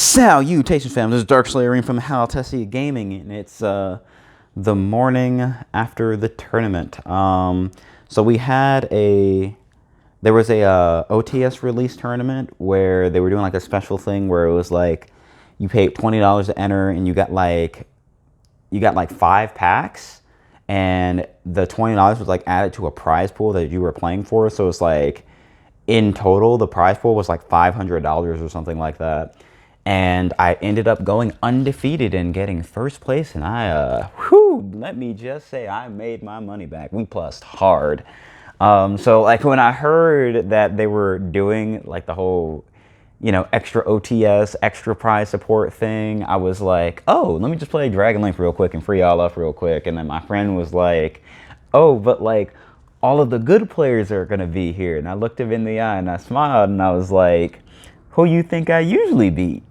Salutations, fam. This is Dark Slayer Arim from Haltessia Gaming, and it's the morning after the tournament. So we had there was a OTS Release tournament where they were doing like a special thing where it was like you paid $20 to enter, and you got like 5 packs, and the $20 was like added to a prize pool that you were playing for. So it's like in total the prize pool was like $500 or something like that. And I ended up going undefeated and getting first place, and let me just say I made my money back. We plussed hard. So like when I heard that they were doing like the whole, extra OTS, extra prize support thing, I was like, oh, let me just play Dragon Link real quick and free y'all up real quick. And then my friend was like, oh, but like all of the good players are gonna be here. And I looked him in the eye and I smiled and I was like, who you think I usually beat?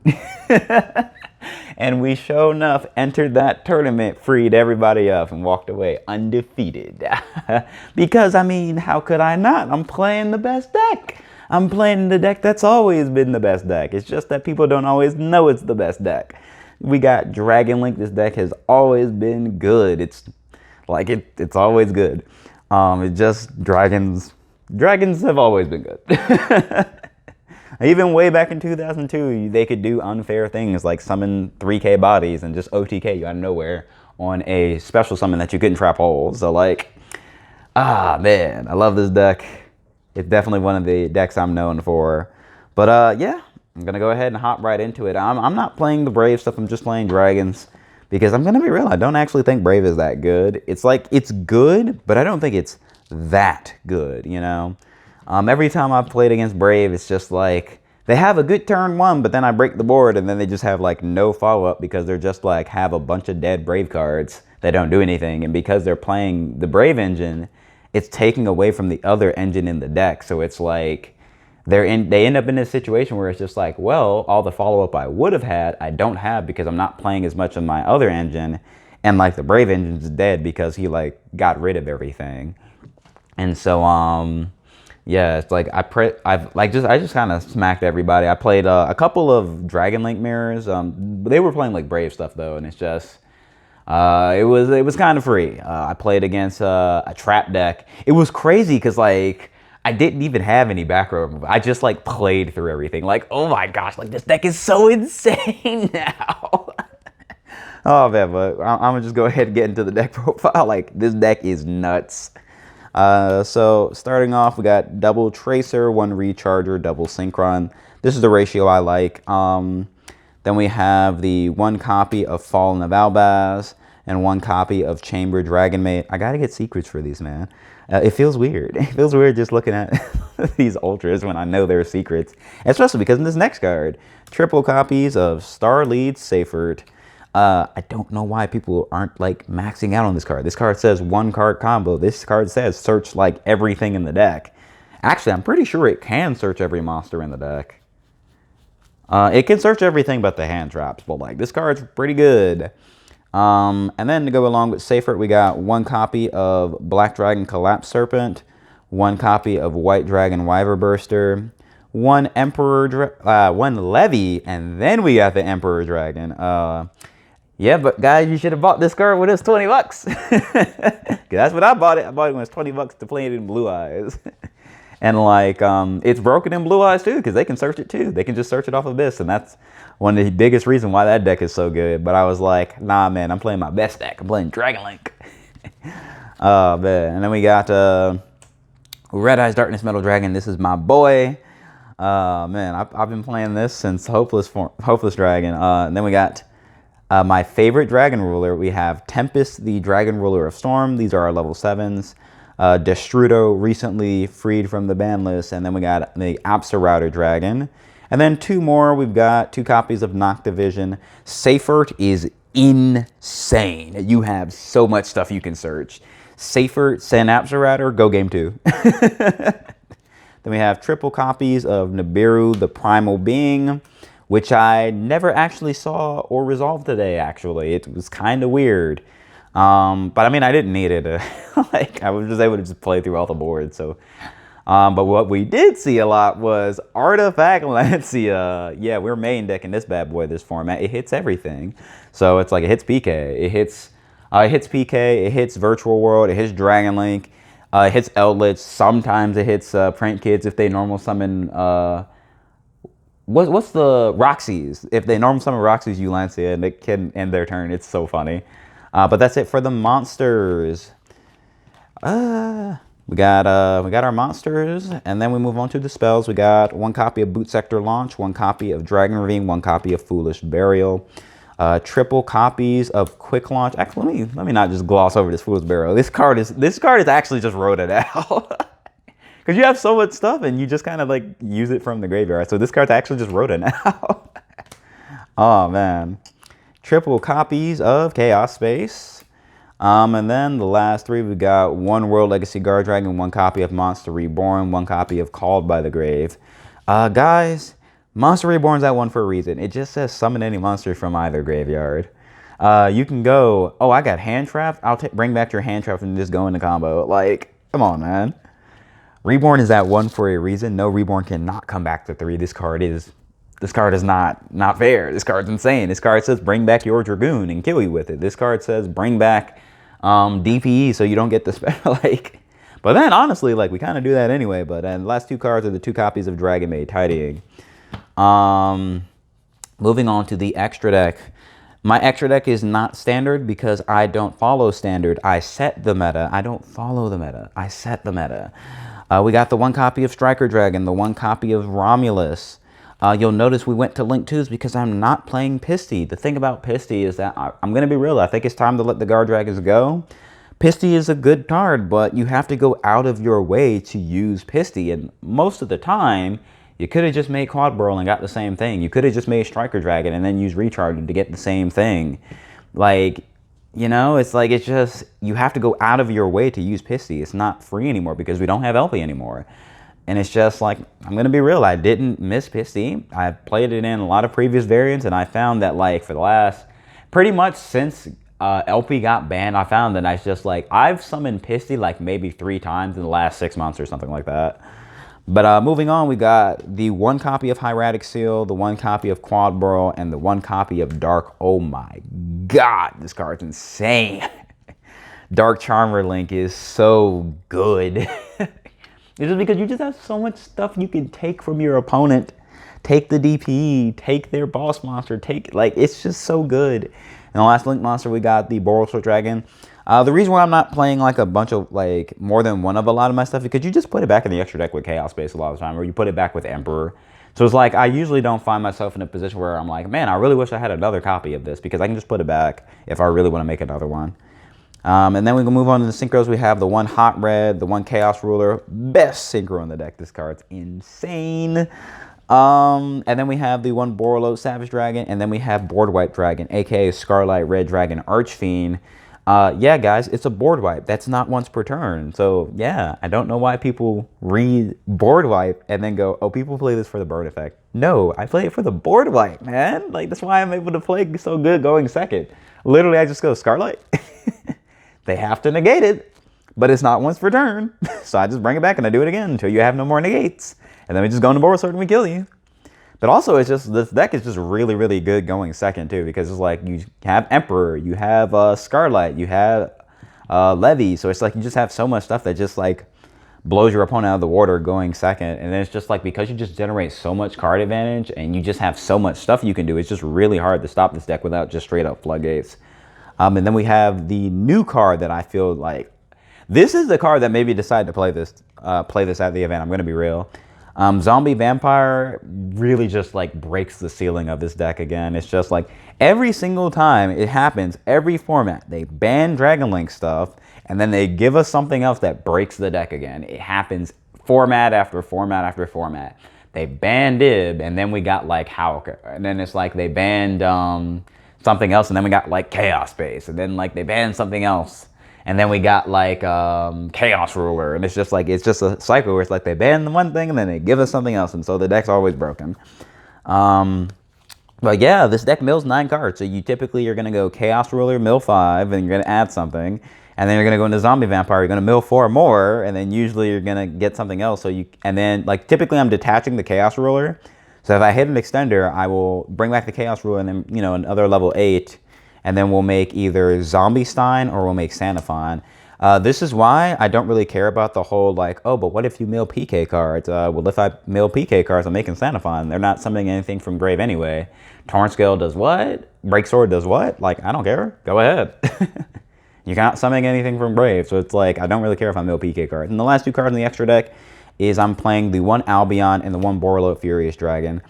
And we sure enough entered that tournament, freed everybody up, and walked away undefeated. Because, I mean, how could I not? I'm playing the best deck. I'm playing the deck that's always been the best deck. It's just that people don't always know it's the best deck. We got Dragon Link. This deck has always been good. It's like it's always good. It just dragons have always been good. Even way back in 2002, they could do unfair things like summon 3K bodies and just OTK you out of nowhere on a special summon that you couldn't trap holes. So like, man, I love this deck. It's definitely one of the decks I'm known for. But yeah, I'm gonna go ahead and hop right into it. I'm not playing the Brave stuff. I'm just playing Dragons because I'm gonna be real. I don't actually think Brave is that good. It's like it's good, but I don't think it's that good. Every time I've played against Brave, it's just like they have a good turn one, but then I break the board and then they just have like no follow-up because they're just like have a bunch of dead Brave cards that don't do anything. And because they're playing the Brave engine, it's taking away from the other engine in the deck. So it's like they end up in this situation where it's just like, well, all the follow-up I would have had, I don't have because I'm not playing as much of my other engine. And like the Brave engine's dead because he like got rid of everything. And so, yeah, it's like I just kind of smacked everybody. I played a couple of Dragon Link mirrors. They were playing like Brave stuff though, and it's just it was kind of free. I played against a trap deck. It was crazy because like I didn't even have any back row move. I just like played through everything. Like, oh my gosh, like this deck is so insane now. Oh man, but I'm gonna just go ahead and get into the deck profile. Like this deck is nuts. So starting off, we got double Tracer, 1 Recharger, double Synchron. This is the ratio I like. Then we have the 1 copy of Fallen of Albaz and 1 copy of Chamber Dragonmate. I gotta get secrets for these, man. It feels weird. It feels weird just looking at these ultras when I know they're secrets. Especially because in this next card, triple copies of Star Lead Seifert. I don't know why people aren't like maxing out on this card. This card says 1 card combo. This card says search like everything in the deck. Actually, I'm pretty sure it can search every monster in the deck. It can search everything but the hand traps, but like this card's pretty good. And then to go along with Seifert, we got 1 copy of Black Dragon Collapse Serpent, 1 copy of White Dragon Wyver Burster, 1 1 Levy, and then we got the Emperor Dragon. Yeah, but guys, you should have bought this card when it was $20. That's what I bought it. I bought it when it was $20 to play it in Blue Eyes. And like, it's broken in Blue Eyes too, because they can search it too. They can just search it off Abyss, and that's one of the biggest reasons why that deck is so good. But I was like, nah, man, I'm playing my best deck. I'm playing Dragon Link. Man. And then we got Red Eyes Darkness Metal Dragon. This is my boy. Man, I've been playing this since Hopeless Dragon. And then we got my favorite Dragon Ruler. We have Tempest, the Dragon Ruler of Storm. These are our level 7s. Destrudo, recently freed from the ban list. And then we got the Router Dragon. And then 2 more. We've got 2 copies of Noctivision. Seifert is insane. You have so much stuff you can search. Seifert, Router, go game 2. Then we have triple copies of Nibiru, the Primal Being, which I never actually saw or resolved today, actually. It was kind of weird. But I mean, I didn't need it. Like, I was just able to just play through all the boards. So But what we did see a lot was Artifact Lancia. Yeah, we're main decking this bad boy this format. It hits everything. So it's like it hits PK. It hits PK. It hits Virtual World. It hits Dragon Link. It hits Eldritch. Sometimes it hits Prank Kids if they normal summon. What's the Roxy's? If they normal summon Roxy's Lancia and they can end their turn, it's so funny. But that's it for the monsters. We got our monsters, and then we move on to the spells. We got 1 copy of Boot Sector Launch, 1 copy of Dragon Ravine, 1 copy of Foolish Burial, triple copies of Quick Launch. Actually, let me not just gloss over this Foolish Burial. This card is actually just wrote it out. Because you have so much stuff and you just kind of like use it from the graveyard. So this card's actually just wrote it now. Oh man. Triple copies of Chaos Space. And then the last 3, we got 1 World Legacy Guard Dragon, 1 copy of Monster Reborn, 1 copy of Called by the Grave. Guys, Monster Reborn's at 1 for a reason. It just says summon any monster from either graveyard. You can go, oh, I got Hand Trap. I'll bring back your Hand Trap and just go into combo. Like, come on, man. Reborn is at 1 for a reason. No, Reborn cannot come back to 3. This card is not fair. This card's insane. This card says bring back your Dragoon and kill you with it. This card says bring back DPE so you don't get the spell. Like, but then honestly, like, we kind of do that anyway. But the last 2 cards are the 2 copies of Dragon Maid Tidying. Moving on to the extra deck. My extra deck is not standard because I don't follow standard. I set the meta. I don't follow the meta. I set the meta. We got the 1 copy of Striker Dragon, the 1 copy of Romulus. You'll notice we went to Link 2s because I'm not playing Pisty. The thing about Pisty is that I'm going to be real. I think it's time to let the Guard Dragons go. Pisty is a good card, but you have to go out of your way to use Pisty. And most of the time, you could have just made Quad Burl and got the same thing. You could have just made Striker Dragon and then used Recharge to get the same thing. Like, you know, it's like, it's just, you have to go out of your way to use Pisty. It's not free anymore because we don't have LP anymore. And it's just like, I'm going to be real, I didn't miss Pisty. I played it in a lot of previous variants, and I found that, like, for the last, pretty much since LP got banned, I found that I've summoned Pisty like maybe 3 times in the last 6 months or something like that. But moving on, we got the 1 copy of Hieratic Seal, the 1 copy of Quad Burl, and the 1 copy of Dark. Oh my god, this card's insane. Dark Charmer Link is so good. It's just because you just have so much stuff you can take from your opponent. Take the DP, take their boss monster, it's just so good. And the last Link monster, we got the Borosort Dragon. The reason why I'm not playing like a bunch of, like, more than one of a lot of my stuff is because you just put it back in the extra deck with Chaos Space a lot of the time, or you put it back with Emperor. So it's like, I usually don't find myself in a position where I'm like, man, I really wish I had another copy of this, because I can just put it back if I really want to make another one. And then we can move on to the synchros. We have the 1 Hot Red, the 1 Chaos Ruler. Best synchro in the deck. This card's insane. And then we have the 1 Borolo Savage Dragon. And then we have Board Wipe Dragon, aka Scarlet Red Dragon Archfiend. Yeah, guys, it's a board wipe. That's not once per turn. So, yeah, I don't know why people read board wipe and then go, oh, people play this for the burn effect. No, I play it for the board wipe, man. Like, that's why I'm able to play so good going second. Literally, I just go, Scarlet. They have to negate it, but it's not once per turn. So I just bring it back and I do it again until you have no more negates. And then we just go into Borosort and we kill you. But also, it's just, this deck is just really, really good going second, too, because it's like, you have Emperor, you have Scarlet, you have Levy, so it's like, you just have so much stuff that just, like, blows your opponent out of the water going second. And then it's just like, because you just generate so much card advantage, and you just have so much stuff you can do, it's just really hard to stop this deck without just straight up floodgates. And then we have the new card that I feel like, this is the card that made me decide to play this at the event, I'm going to be real. Zombie Vampire really just like breaks the ceiling of this deck again. It's just like every single time it happens, every format, they ban Dragon Link stuff and then they give us something else that breaks the deck again. It happens format after format after format. They banned Ib and then we got like Hauka. And then it's like they banned something else and then we got like Chaos Space. And then like they banned something else. And then we got like Chaos Ruler, and it's just a cycle where it's like they ban the one thing and then they give us something else, and so the deck's always broken. But yeah, this deck mills 9 cards, so you typically are gonna go Chaos Ruler, mill 5, and you're gonna add something, And then you're gonna go into zombie vampire. You're gonna mill 4 more, and then usually you're gonna get something else. And then like typically I'm detaching the chaos ruler. So if I hit an extender, I will bring back the chaos ruler and then another level 8, and then we'll make either Zombie Stein or we'll make Sanafon. This is why I don't really care about the whole like, oh, but what if you mill PK cards? Well, if I mill PK cards, I'm making Sanafon. They're not summoning anything from grave anyway. Torrent Scale does what? Break Sword does what? Like, I don't care. Go ahead. You're not summoning anything from grave, so it's like I don't really care if I mill PK cards. And the last 2 cards in the extra deck is I'm playing the 1 Albion and the 1 Borreload Furious Dragon.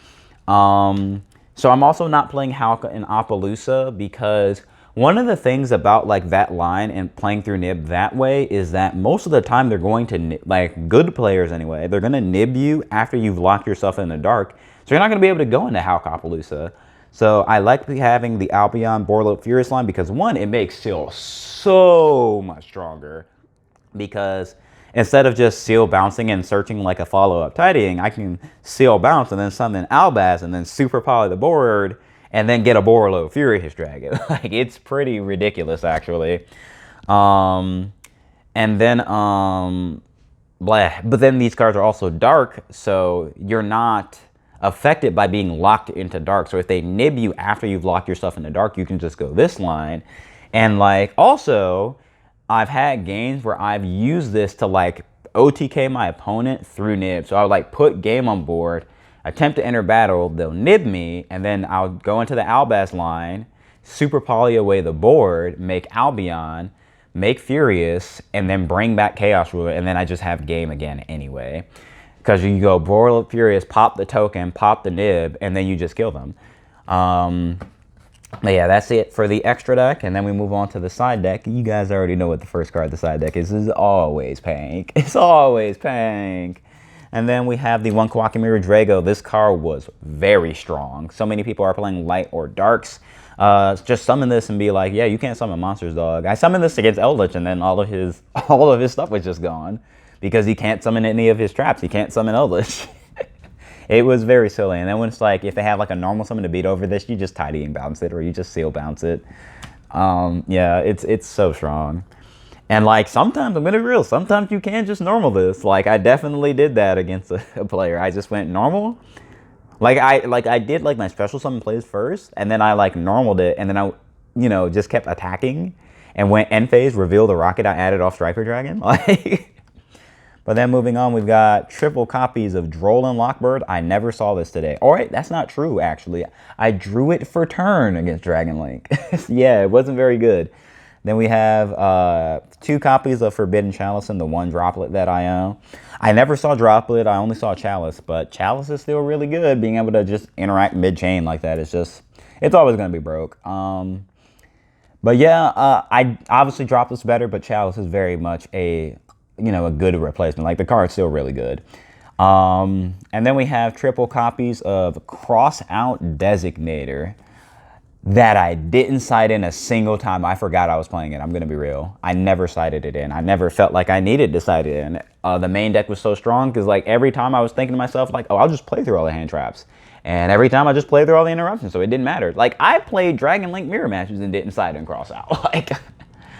So I'm also not playing Halka and Appaloosa because one of the things about like that line and playing through Nib that way is that most of the time they're going to, like good players anyway, they're going to nib you after you've locked yourself in the dark. So you're not going to be able to go into Halka Appaloosa. So I like having the Albion Borreload Furious line because 1, it makes Seal so much stronger because instead of just Seal bouncing and searching like a follow-up tidying, I can Seal bounce and then summon Albaz and then super poly the board and then get a Borreload Furious Dragon. Like, it's pretty ridiculous, actually. And then, But then these cards are also dark, so you're not affected by being locked into dark. So if they nib you after you've locked yourself in the dark, you can just go this line. And, like, also, I've had games where I've used this to, like, OTK my opponent through nib. So I would, like, put game on board, attempt to enter battle, they'll nib me, and then I'll go into the Albaz line, super poly away the board, make Albion, make Furious, and then bring back Chaos Ruler, and then I just have game again anyway. Because you go Borreload Furious, pop the token, pop the nib, and then you just kill them. But yeah, that's it for the extra deck, and then we move on to the side deck. You guys already know what the first card of the side deck is. It's always Pink. It's always Pink. And then we have the 1 Kawakamiru Drago. This card was very strong. So many people are playing light or darks. Just summon this and be like, yeah, you can't summon monsters, dog. I summoned this against Eldritch, and then all of his stuff was just gone because he can't summon any of his traps. He can't summon Eldritch. It was very silly. And then when it's like, if they have like a normal summon to beat over this, you just tidy and bounce it, or you just Seal bounce it. Yeah, it's so strong. And like sometimes, I'm gonna be real, sometimes you can just normal this. Like I definitely did that against a player. I just went normal. Like I did like my special summon plays first, and then I like normaled it, and then I just kept attacking and went end phase, revealed the rocket I added off Striker Dragon. Like but then moving on, we've got triple copies of Droll and Lockbird. I never saw this today. All right, that's not true actually. I drew it for turn against Dragon Link. Yeah, it wasn't very good. Then we have 2 copies of Forbidden Chalice and the 1 Droplet that I own. I never saw Droplet, I only saw Chalice, but Chalice is still really good. Being able to just interact mid-chain like that is just, it's always going to be broke. But yeah, I obviously Droplet's better, but Chalice is very much a good replacement. Like the card's still really good. And then we have triple copies of Cross Out Designator that I didn't side in a single time. I forgot I was playing it. I'm going to be real. I never sided it in. I never felt like I needed to side it in. The main deck was so strong because like every time I was thinking to myself like, oh, I'll just play through all the hand traps. And every time I just played through all the interruptions, so it didn't matter. Like I played Dragon Link mirror matches and didn't side in Cross Out. Like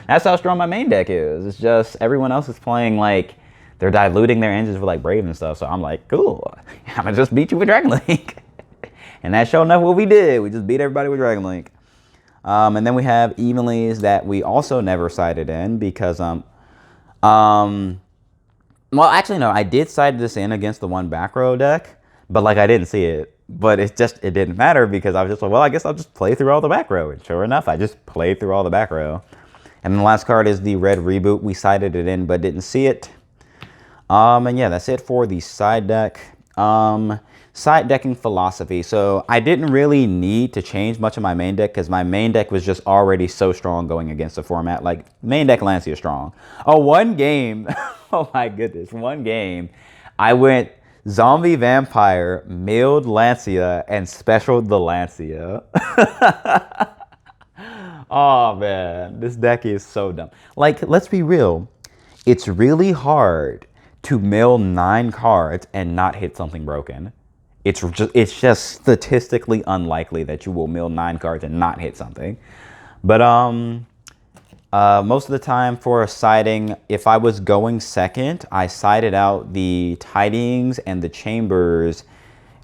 that's how strong my main deck is. It's just everyone else is playing like they're diluting their engines with like Brave and stuff. So I'm like, cool. I'm going to just beat you with Dragon Link. And that's sure enough what we did. We just beat everybody with Dragon Link. And then we have Evenlies that we also never sided in because, well, actually, no, I did side this in against the 1 back row deck, but like I didn't see it. But it didn't matter because I was just like, well, I guess I'll just play through all the back row. And sure enough, I just played through all the back row. And the last card is the Red Reboot. We sided it in, but didn't see it. And yeah, that's it for the side deck. Side decking philosophy. So I didn't really need to change much of my main deck because my main deck was just already so strong going against the format. Like main deck Lancia strong. Oh, one game. Oh my goodness. One game. I went Zombie Vampire, milled Lancia, and specialed the Lancia. Oh man, this deck is so dumb. Like, let's be real. It's really hard to mill 9 cards and not hit something broken. It's just statistically unlikely that you will mill 9 cards and not hit something. But Most of the time for siding, if I was going second, I sided out the tidings and the chambers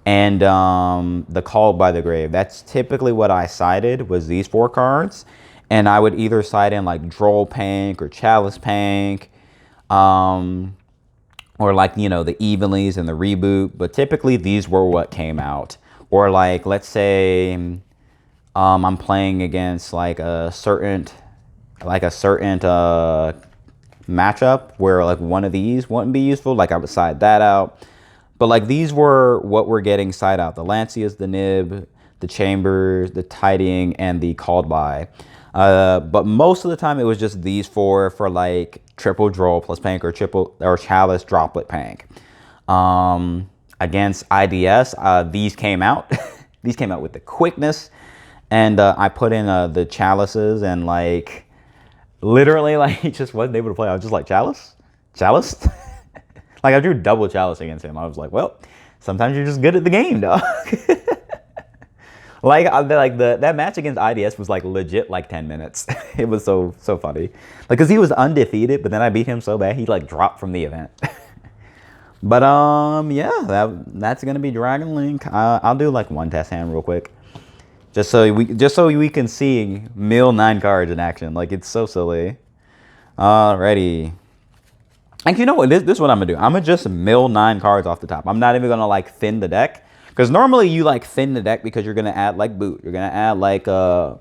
and the called by the grave. That's typically what I sided, was these 4 cards. And I would either side in like Droll Pank or Chalice Pank, or like, you know, the Evenlies and the Reboot. But typically these were what came out. Or like, let's say I'm playing against like a certain matchup where like one of these wouldn't be useful, like I would side that out. But like these were what we're getting side out: the Lancias, the Nib, the Chambers, the Tiding, and the Called By. But most of the time it was just these 4 for like triple Droll plus Pank or triple or Chalice Droplet Pank. Against IDS, these came out. These came out with the quickness, and I put in the Chalices, and like literally like he just wasn't able to play. I was just like, Chalice? Like I drew double Chalice against him. I was like, well, sometimes you're just good at the game, dog. Like that match against IDS was like legit like 10 minutes. It was so funny. Like, cause he was undefeated, but then I beat him so bad he like dropped from the event. But yeah, that's gonna be Dragon Link. I'll do like one test hand real quick, just so we can see mill 9 cards in action. Like, it's so silly. Alrighty. And you know what? This is what I'm gonna do. I'm gonna just mill 9 cards off the top. I'm not even gonna like thin the deck, because normally you like thin the deck because you're gonna add like boot. You're gonna add like a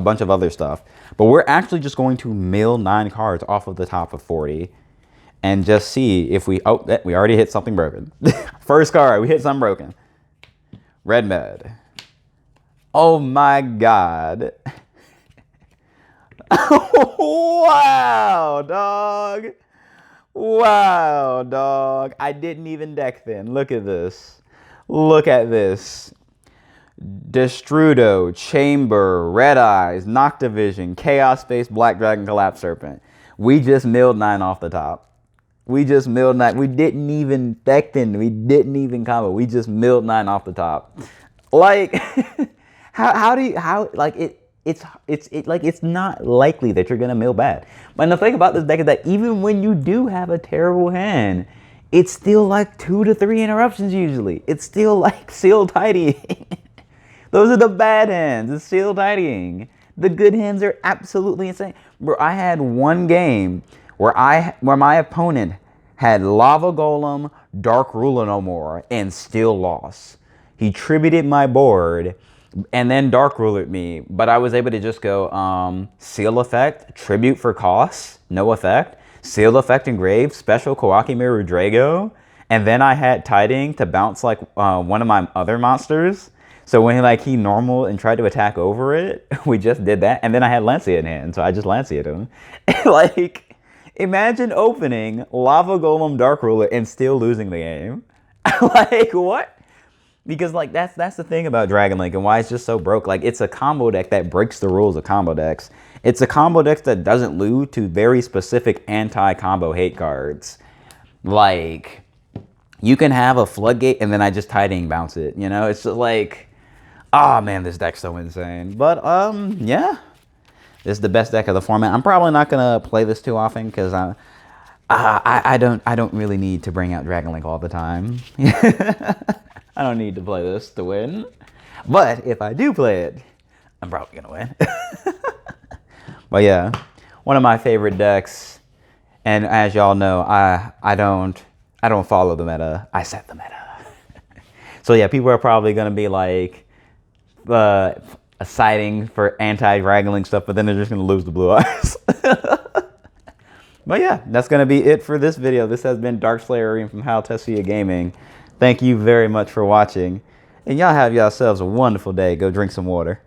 bunch of other stuff. But we're actually just going to mill 9 cards off of the top of 40, and just see if we we already hit something broken. First card, we hit something broken. Red Med. Oh my god. Wow, dog. Wow, dog. I didn't even deck thin. Look at this. Look at this. Destrudo, Chamber, Red Eyes, Noctivision, Chaos Space, Black Dragon, Collapse Serpent. We just milled 9 off the top. We just milled 9. We didn't even deck thin. We didn't even combo. We just milled 9 off the top. Like, it's not likely that you're gonna mill bad. But the thing about this deck is that even when you do have a terrible hand, it's still like 2 to 3 interruptions usually. It's still like seal tidying. Those are the bad hands. It's seal tidying. The good hands are absolutely insane. Bro, I had one game where my opponent had Lava Golem, Dark Ruler no more, and still lost. He tributed my board and then Dark Rulered me, but I was able to just go Seal Effect, Tribute for cost, no effect, Seal Effect Engraved, Special Kawaki Mirror Drago, and then I had Tiding to bounce like one of my other monsters. So when he normal and tried to attack over it, we just did that, and then I had Lancia in hand, so I just Lancia'd him. Like, imagine opening Lava Golem Dark Ruler and still losing the game. Like, what? Because like that's the thing about Dragon Link and why it's just so broke. Like, it's a combo deck that breaks the rules of combo decks. It's a combo deck that doesn't lose to very specific anti-combo hate cards. Like, you can have a Floodgate and then I just Tiding bounce it. You know, it's just like, oh man, this deck's so insane. But yeah, this is the best deck of the format. I'm probably not gonna play this too often because I don't really need to bring out Dragon Link all the time. I don't need to play this to win. But if I do play it, I'm probably gonna win. But yeah, one of my favorite decks. And as y'all know, I don't follow the meta. I set the meta. So yeah, people are probably gonna be like citing for anti-Dragon Link stuff, but then they're just gonna lose the blue eyes. But yeah, that's gonna be it for this video. This has been Darkslayer Arim from How Tessia Gaming. Thank you very much for watching, and y'all have yourselves a wonderful day. Go drink some water.